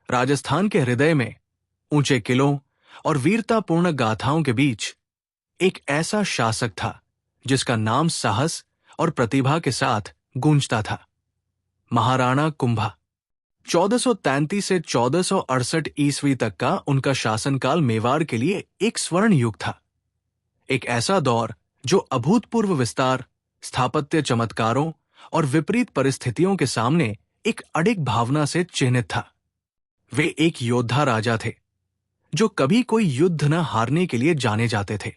राजस्थान के हृदय में ऊंचे किलों और वीरतापूर्ण गाथाओं के बीच एक ऐसा शासक था जिसका नाम साहस और प्रतिभा के साथ गूंजता था। महाराणा कुंभा। 1433 से 1468 ईस्वी तक का उनका शासनकाल मेवाड़ के लिए एक स्वर्ण युग था। एक ऐसा दौर जो अभूतपूर्व विस्तार, स्थापत्य चमत्कारों और विपरीत परिस्थितियों के सामने एक अडिग भावना से चिन्हित था। वे एक योद्धा राजा थे जो कभी कोई युद्ध न हारने के लिए जाने जाते थे।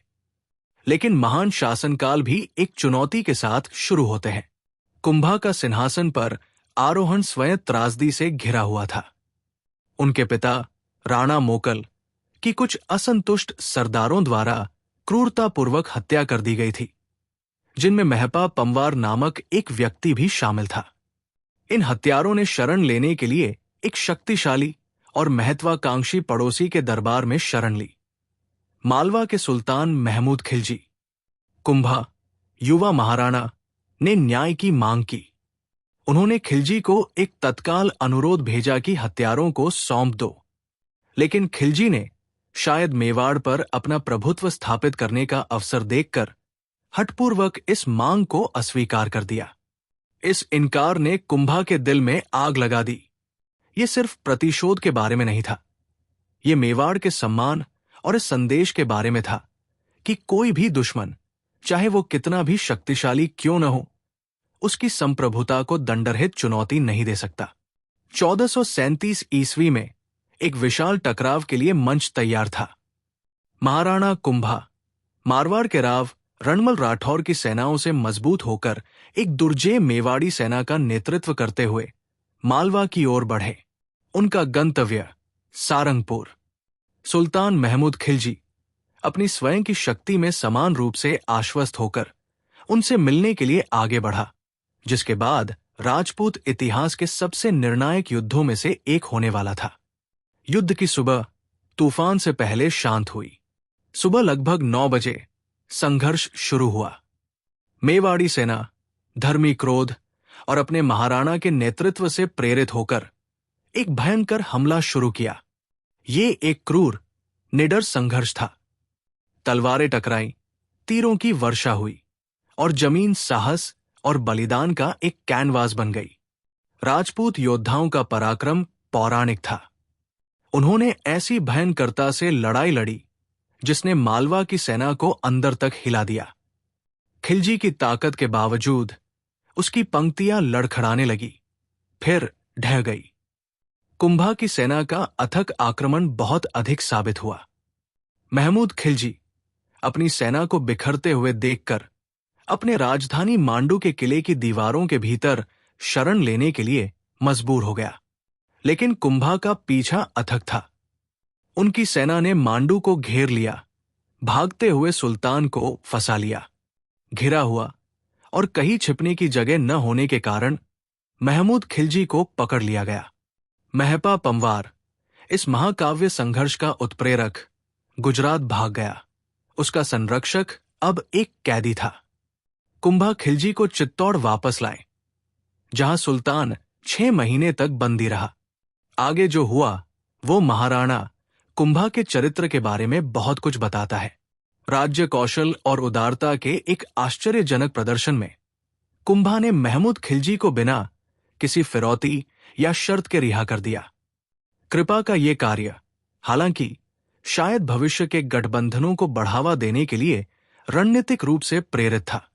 लेकिन महान शासनकाल भी एक चुनौती के साथ शुरू होते हैं। कुंभा का सिंहासन पर आरोहण स्वयं त्रासदी से घिरा हुआ था। उनके पिता राणा मोकल की कुछ असंतुष्ट सरदारों द्वारा क्रूरतापूर्वक हत्या कर दी गई थी, जिनमें महपा पंवार नामक एक व्यक्ति भी शामिल था। इन हत्यारों ने शरण लेने के लिए एक शक्तिशाली और महत्वाकांक्षी पड़ोसी के दरबार में शरण ली, मालवा के सुल्तान महमूद खिलजी। कुंभा, युवा महाराणा, ने न्याय की मांग की। उन्होंने खिलजी को एक तत्काल अनुरोध भेजा कि हत्यारों को सौंप दो, लेकिन खिलजी ने शायद मेवाड़ पर अपना प्रभुत्व स्थापित करने का अवसर देखकर हठपूर्वक इस मांग को अस्वीकार कर दिया। इस इनकार ने कुंभा के दिल में आग लगा दी। ये सिर्फ प्रतिशोध के बारे में नहीं था, ये मेवाड़ के सम्मान और इस संदेश के बारे में था कि कोई भी दुश्मन, चाहे वो कितना भी शक्तिशाली क्यों न हो, उसकी संप्रभुता को दंडरहित चुनौती नहीं दे सकता। 1437 ईस्वी में एक विशाल टकराव के लिए मंच तैयार था। महाराणा कुंभा मारवाड़ के राव रणमल राठौर की सेनाओं से मजबूत होकर एक दुर्जेय मेवाड़ी सेना का नेतृत्व करते हुए मालवा की ओर बढ़े। उनका गंतव्य सारंगपुर। सुल्तान महमूद खिलजी अपनी स्वयं की शक्ति में समान रूप से आश्वस्त होकर उनसे मिलने के लिए आगे बढ़ा, जिसके बाद राजपूत इतिहास के सबसे निर्णायक युद्धों में से एक होने वाला था। युद्ध की सुबह तूफान से पहले शांत हुई। सुबह लगभग 9 बजे संघर्ष शुरू हुआ। मेवाड़ी सेना धर्मी क्रोध और अपने महाराणा के नेतृत्व से प्रेरित होकर एक भयंकर हमला शुरू किया। ये एक क्रूर, निडर संघर्ष था। तलवारें टकराई, तीरों की वर्षा हुई और जमीन साहस और बलिदान का एक कैनवास बन गई। राजपूत योद्धाओं का पराक्रम पौराणिक था। उन्होंने ऐसी भयंकरता से लड़ाई लड़ी जिसने मालवा की सेना को अंदर तक हिला दिया। खिलजी की ताकत के बावजूद उसकी पंक्तियां लड़खड़ाने लगी, फिर ढह गई। कुंभा की सेना का अथक आक्रमण बहुत अधिक साबित हुआ। महमूद खिलजी अपनी सेना को बिखरते हुए देखकर अपने राजधानी मांडू के किले की दीवारों के भीतर शरण लेने के लिए मजबूर हो गया। लेकिन कुंभा का पीछा अथक था। उनकी सेना ने मांडू को घेर लिया, भागते हुए सुल्तान को फंसा लिया। घिरा हुआ और कहीं छिपने की जगह न होने के कारण महमूद खिलजी को पकड़ लिया गया। महपा पंवार, इस महाकाव्य संघर्ष का उत्प्रेरक, गुजरात भाग गया। उसका संरक्षक अब एक कैदी था। कुंभा खिलजी को चित्तौड़ वापस लाए, जहां सुल्तान 6 महीने तक बंदी रहा। आगे जो हुआ वो महाराणा कुंभा के चरित्र के बारे में बहुत कुछ बताता है। राज्य कौशल और उदारता के एक आश्चर्यजनक प्रदर्शन में कुंभा ने महमूद खिलजी को बिना किसी फिरौती या शर्त के रिहा कर दिया। कृपा का ये कार्य, हालांकि शायद भविष्य के गठबंधनों को बढ़ावा देने के लिए रणनीतिक रूप से प्रेरित था,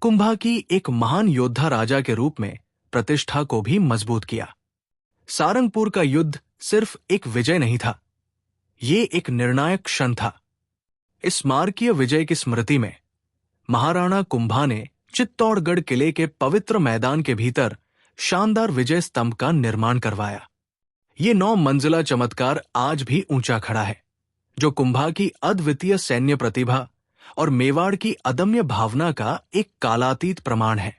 कुंभा की एक महान योद्धा राजा के रूप में प्रतिष्ठा को भी मजबूत किया। सारंगपुर का युद्ध सिर्फ एक विजय नहीं था, ये एक निर्णायक क्षण था। इस स्मारकीय विजय की स्मृति में महाराणा कुंभा ने चित्तौड़गढ़ किले के पवित्र मैदान के भीतर शानदार विजय स्तंभ का निर्माण करवाया। ये 9 मंजिला चमत्कार आज भी ऊंचा खड़ा है, जो कुंभा की अद्वितीय सैन्य प्रतिभा और मेवाड़ की अदम्य भावना का एक कालातीत प्रमाण है।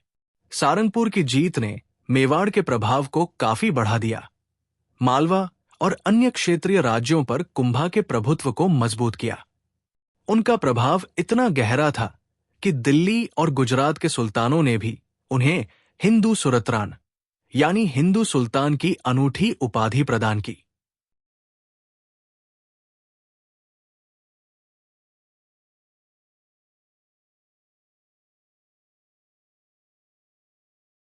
सारंगपुर की जीत ने मेवाड़ के प्रभाव को काफी बढ़ा दिया। मालवा और अन्य क्षेत्रीय राज्यों पर कुंभा के प्रभुत्व को मजबूत किया। उनका प्रभाव इतना गहरा था कि दिल्ली और गुजरात के सुल्तानों ने भी उन्हें हिंदू सुरतरान, यानी हिंदू सुल्तान की अनूठी उपाधि प्रदान की।